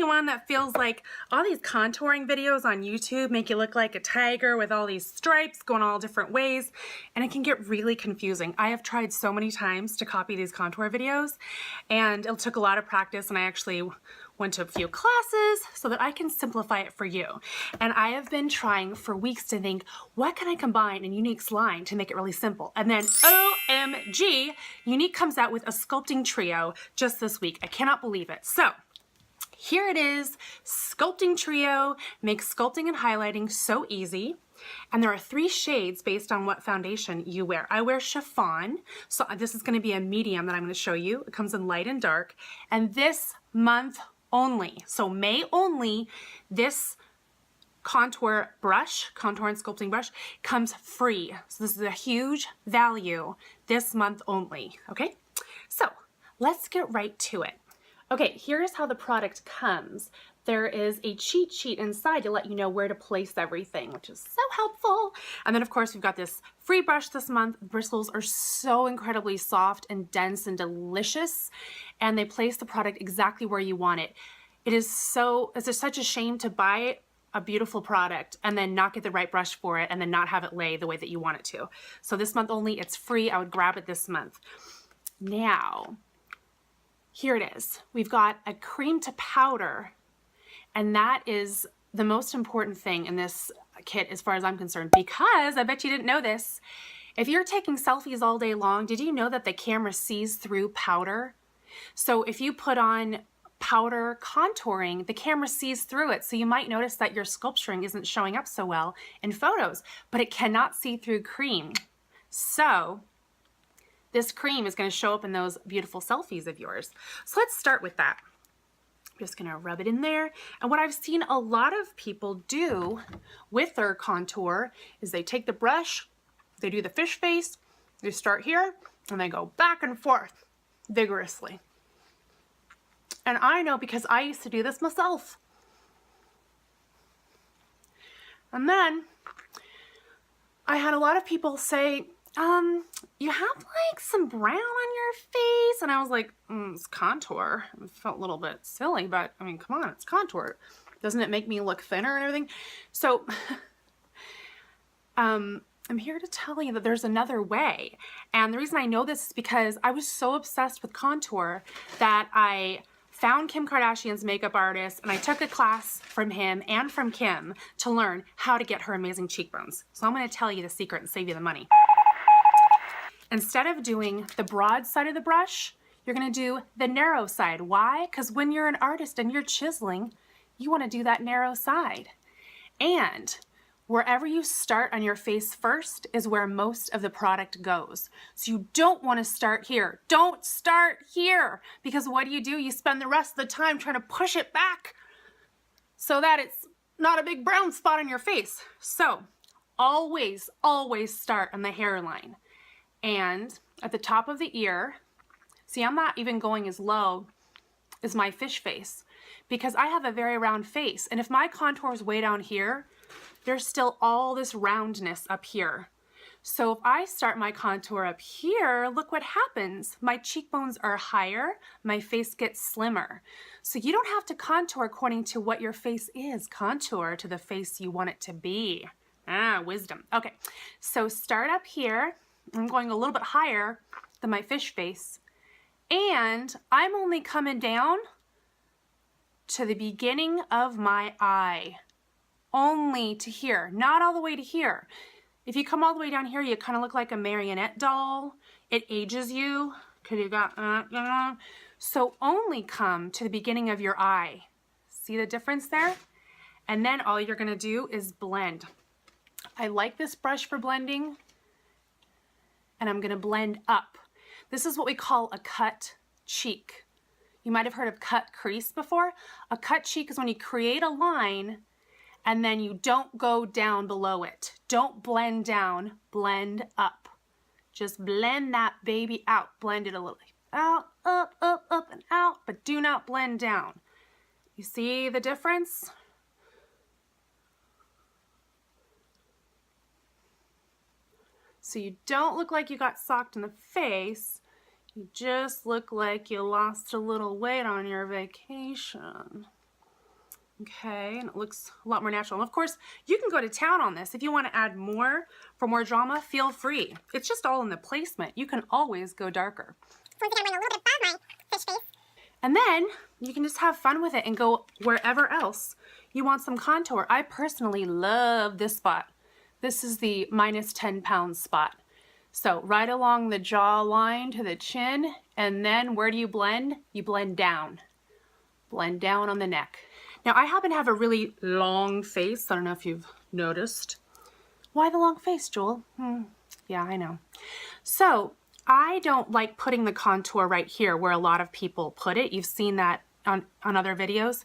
anyone that feels like all these contouring videos on YouTube make you look like a tiger with all these stripes going all different ways, and it can get really confusing. I have tried so many times to copy these contour videos, and it took a lot of practice, and I actually went to a few classes so that I can simplify it for you. And I have been trying for weeks to think, what can I combine in Younique's line to make it really simple? And then OMG, Younique comes out with a sculpting trio just this week. I cannot believe it. So here it is, Sculpting Trio makes sculpting and highlighting so easy. And there are 3 shades based on what foundation you wear. I wear chiffon, so this is going to be a medium that I'm going to show you. It comes in light and dark. And this month only, so May only, this contour brush, contour and sculpting brush, comes free. So this is a huge value this month only, okay? So let's get right to it. Okay, here's how the product comes. There is a cheat sheet inside to let you know where to place everything, which is so helpful. And then of course we've got this free brush this month. The bristles are so incredibly soft and dense and delicious, and they place the product exactly where you want it. It's just such a shame to buy a beautiful product and then not get the right brush for it and then not have it lay the way that you want it to. So this month only, it's free. I would grab it this month. Now, here it is. We've got a cream to powder, and that is the most important thing in this kit as far as I'm concerned, because I bet you didn't know this. If you're taking selfies all day long, did you know that the camera sees through powder? So if you put on powder contouring, the camera sees through it. So you might notice that your sculpturing isn't showing up so well in photos, but it cannot see through cream. So this cream is going to show up in those beautiful selfies of yours. So let's start with that. I'm just going to rub it in there. And what I've seen a lot of people do with their contour is they take the brush, they do the fish face, they start here, and they go back and forth vigorously. And I know because I used to do this myself. And then I had a lot of people say, you have like some brown on your face. And I was like, it's contour. It felt a little bit silly, but I mean, come on, it's contour. Doesn't it make me look thinner and everything? So, I'm here to tell you that there's another way. And the reason I know this is because I was so obsessed with contour that I found Kim Kardashian's makeup artist, and I took a class from him and from Kim to learn how to get her amazing cheekbones. So I'm going to tell you the secret and save you the money. Instead of doing the broad side of the brush, you're going to do the narrow side. Why? Because when you're an artist and you're chiseling, you want to do that narrow side. And wherever you start on your face first is where most of the product goes. So you don't want to start here. Don't start here, because what do? You spend the rest of the time trying to push it back so that it's not a big brown spot on your face. So always, always start on the hairline. And at the top of the ear, see, I'm not even going as low as my fish face because I have a very round face. And if my contour is way down here, there's still all this roundness up here. So if I start my contour up here, look what happens. My cheekbones are higher, my face gets slimmer. So you don't have to contour according to what your face is. Contour to the face you want it to be. Wisdom. Okay, so start up here. I'm going a little bit higher than my fish face. And I'm only coming down to the beginning of my eye. Only to here, not all the way to here. If you come all the way down here, you kind of look like a marionette doll. It ages you because you got, So only come to the beginning of your eye. See the difference there? And then all you're gonna do is blend. I like this brush for blending, and I'm gonna blend up. This is what we call a cut cheek. You might have heard of cut crease before. A cut cheek is when you create a line and then you don't go down below it. Don't blend down, blend up. Just blend that baby out. Blend it a little. Out, up, and out, but do not blend down. You see the difference? So you don't look like you got socked in the face. You just look like you lost a little weight on your vacation. Okay, and it looks a lot more natural. And of course, you can go to town on this. If you want to add more for more drama, feel free. It's just all in the placement. You can always go darker. So I'm going a little bit above my fish face. And then you can just have fun with it and go wherever else you want some contour. I personally love this spot. This is the minus 10 pounds spot. So right along the jawline to the chin, and then where do you blend? You blend down. Blend down on the neck. Now I happen to have a really long face. I don't know if you've noticed. Why the long face, Jewel? Yeah, I know. So I don't like putting the contour right here where a lot of people put it. You've seen that on other videos.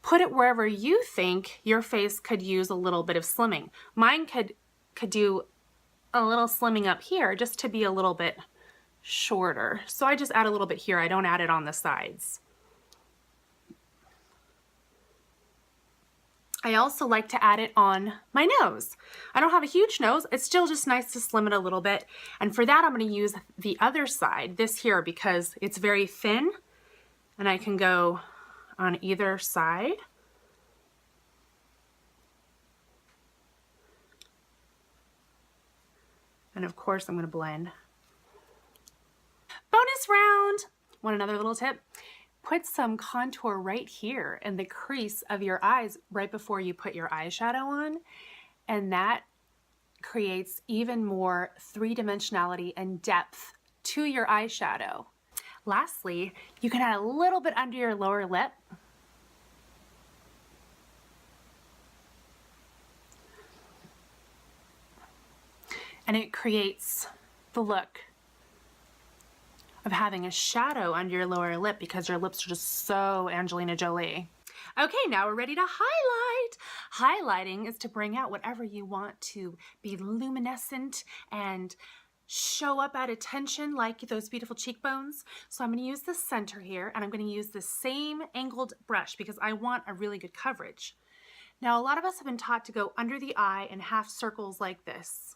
Put it wherever you think your face could use a little bit of slimming. Mine could do a little slimming up here just to be a little bit shorter. So I just add a little bit here. I don't add it on the sides. I also like to add it on my nose. I don't have a huge nose. It's still just nice to slim it a little bit. And for that, I'm going to use the other side, this here, because it's very thin and I can go on either side. And of course, I'm going to blend. Bonus round! Want another little tip? Put some contour right here in the crease of your eyes right before you put your eyeshadow on, and that creates even more three-dimensionality and depth to your eyeshadow. Lastly, you can add a little bit under your lower lip. And it creates the look of having a shadow under your lower lip because your lips are just so Angelina Jolie. Okay, now we're ready to highlight. Highlighting is to bring out whatever you want to be luminescent and show up at attention, like those beautiful cheekbones. So I'm going to use the center here, and I'm going to use the same angled brush because I want a really good coverage. Now, a lot of us have been taught to go under the eye in half circles like this.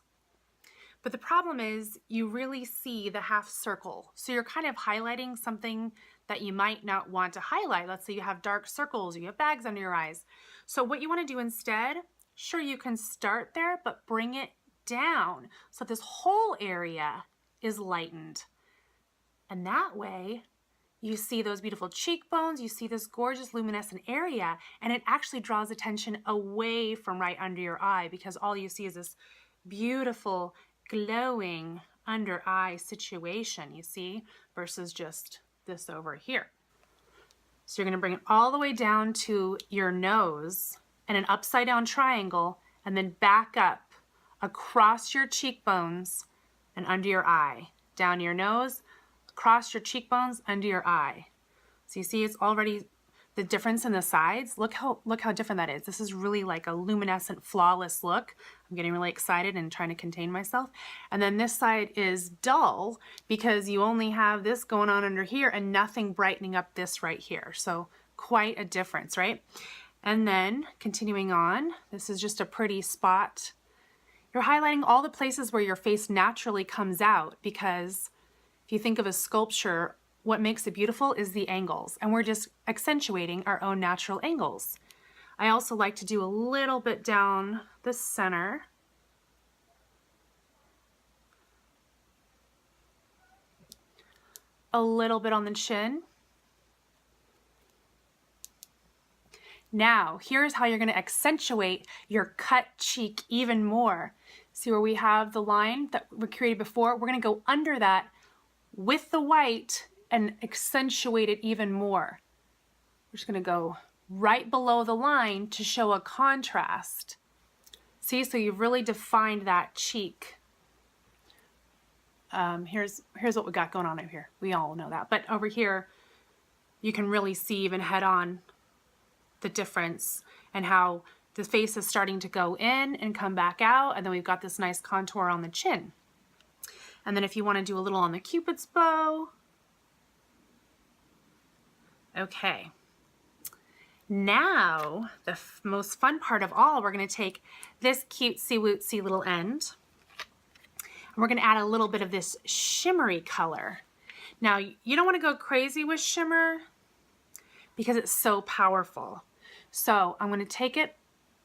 But the problem is you really see the half circle. So you're kind of highlighting something that you might not want to highlight. Let's say you have dark circles or you have bags under your eyes. So what you want to do instead, sure, you can start there, but bring it down so this whole area is lightened. And that way you see those beautiful cheekbones, you see this gorgeous luminescent area, and it actually draws attention away from right under your eye because all you see is this beautiful glowing under eye situation, you see, versus just this over here. So you're going to bring it all the way down to your nose in an upside down triangle and then back up across your cheekbones and under your eye. Down your nose, across your cheekbones, under your eye. So you see it's already the difference in the sides. Look how different that is. This is really like a luminescent, flawless look. I'm getting really excited and trying to contain myself. And then this side is dull because you only have this going on under here and nothing brightening up this right here. So quite a difference, right? And then continuing on, this is just a pretty spot. You're highlighting all the places where your face naturally comes out because if you think of a sculpture, what makes it beautiful is the angles, and we're just accentuating our own natural angles. I also like to do a little bit down the center. A little bit on the chin. Now, here's how you're going to accentuate your cut cheek even more. See where we have the line that we created before? We're going to go under that with the white and accentuate it even more. We're just going to go right below the line to show a contrast. See, so you've really defined that cheek. Here's what we got going on over here. We all know that. But over here, you can really see even head on the difference and how the face is starting to go in and come back out. And then we've got this nice contour on the chin. And then if you want to do a little on the Cupid's bow. Okay. Now, the most fun part of all, we're going to take this cutesy-wootsy little end, and we're going to add a little bit of this shimmery color. Now, you don't want to go crazy with shimmer because it's so powerful. So I'm going to take it,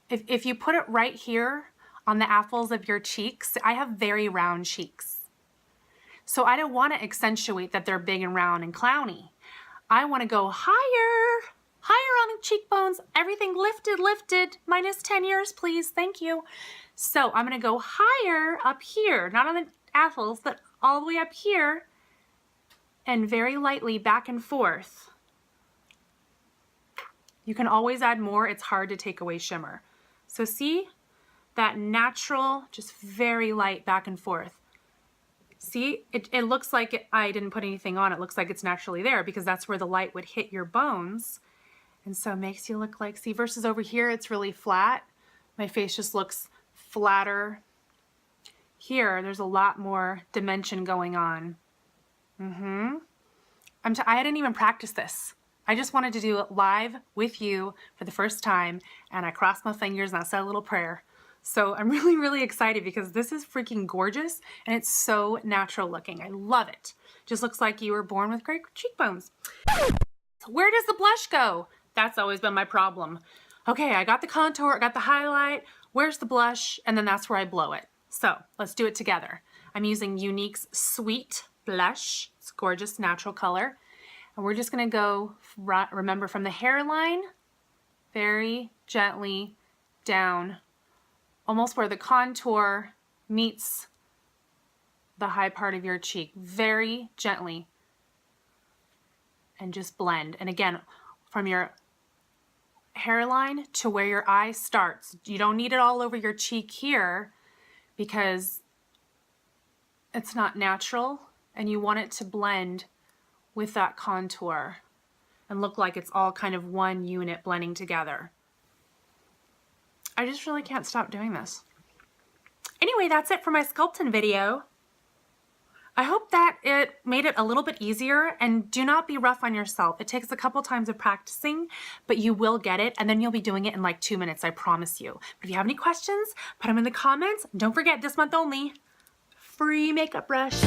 if you put it right here on the apples of your cheeks, I have very round cheeks. So I don't want to accentuate that they're big and round and clowny. I want to go higher on the cheekbones, everything lifted, minus 10 years, please, thank you. So I'm going to go higher up here, not on the apples, but all the way up here, and very lightly back and forth. You can always add more, it's hard to take away shimmer. So see, that natural, just very light back and forth. See, it looks like I didn't put anything on. It looks like it's naturally there because that's where the light would hit your bones. And so it makes you look like, see, versus over here, it's really flat. My face just looks flatter. Here, there's a lot more dimension going on. I didn't even practice this. I just wanted to do it live with you for the first time, and I crossed my fingers and I said a little prayer. So I'm really, really excited because this is freaking gorgeous and it's so natural looking. I love it. Just looks like you were born with great cheekbones. Where does the blush go? That's always been my problem. Okay, I got the contour, I got the highlight. Where's the blush? And then that's where I blow it. So let's do it together. I'm using Younique's Sweet Blush. It's a gorgeous natural color. And we're just gonna go, remember, from the hairline, very gently down, almost where the contour meets the high part of your cheek, very gently, and just blend. And again, from your hairline to where your eye starts. You don't need it all over your cheek here because it's not natural, and you want it to blend with that contour and look like it's all kind of one unit blending together. I just really can't stop doing this. Anyway, that's it for my Sculpting video. I hope that it made it a little bit easier, and do not be rough on yourself. It takes a couple times of practicing, but you will get it, and then you'll be doing it in like 2 minutes, I promise you. But if you have any questions, put them in the comments. Don't forget, this month only, free makeup brush.